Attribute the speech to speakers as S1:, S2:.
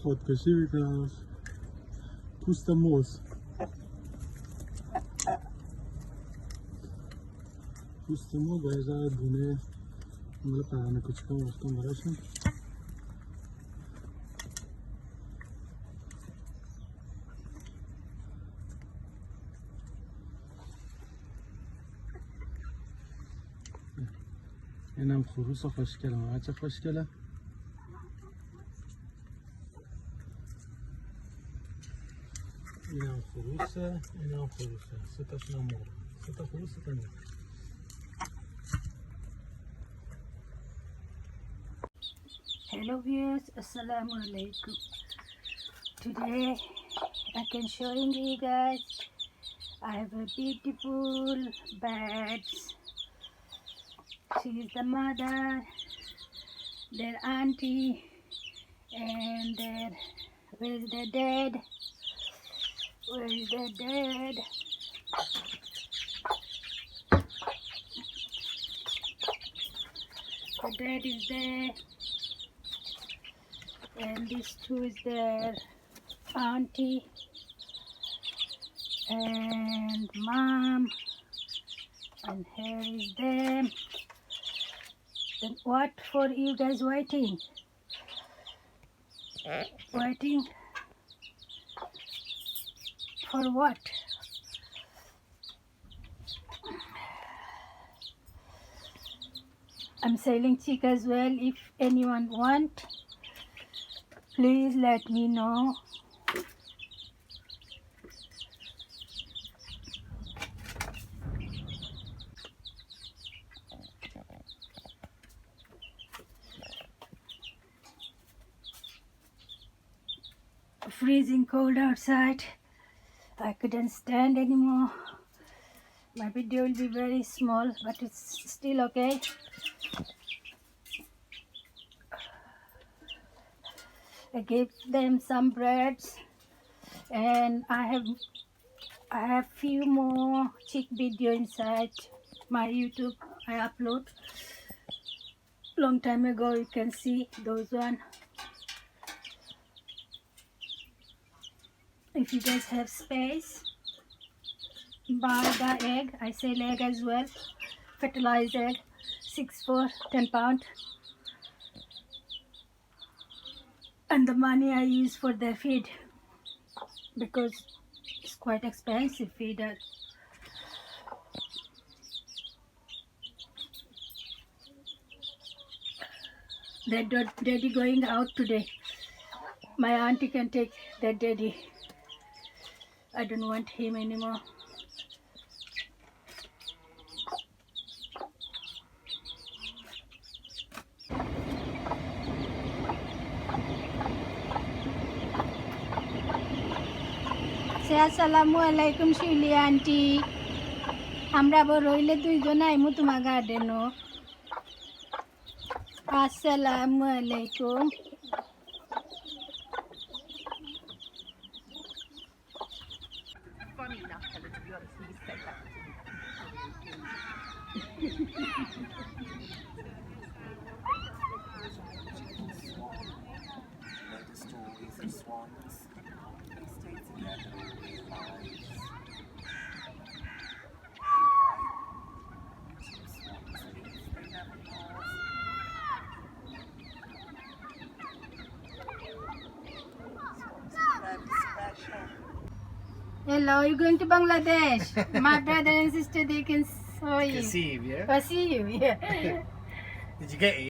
S1: خودکشی میکنم پوست موز باید دونه مال پرنه کوچیکم گفتم براشون اینم خروس خوشگله چه خوشگله اینم خروسه سه تاشون هم مرغ سه تا خروس سه تا مرغ
S2: Hello viewers, assalamu alaikum. Today I can showing you guys I have a beautiful birds. She is the mother, their auntie, and their where is the dad? Where is the dad? The dad is there. And these two is their auntie and mom, and here is them. Then what for you guys waiting? Waiting for what? I'm selling chick as well. If anyone want, please let me know. Freezing cold outside. I couldn't stand anymore. My video will be very small, but it's still okay. I gave them some breads, and I have few more chick video inside my YouTube. I upload long time ago. You can see those one. If you guys have space, buy the egg. I sell egg as well, fertilized egg, 6 for 10 pound. And the money I use for their feed, because it's quite expensive feeder. Their daddy going out today. My auntie can take their daddy. I don't want him anymore. আসসালামু আলাইকুম শিউলি aunty আমরা বড় হইলে দুইজন আইমু তোমার গার্ডেনও আসসালামু আলাইকুম
S3: Funny enough, Helen, to be honest, he said that to
S4: The stories of swans. They stay together all their lives. Two swans live, they never part. Swans are very special.
S2: Hello, you going to Bangladesh? My brother and sister, they can saw you.
S1: see you, yeah?
S2: I see you, yeah.
S1: Did you get it?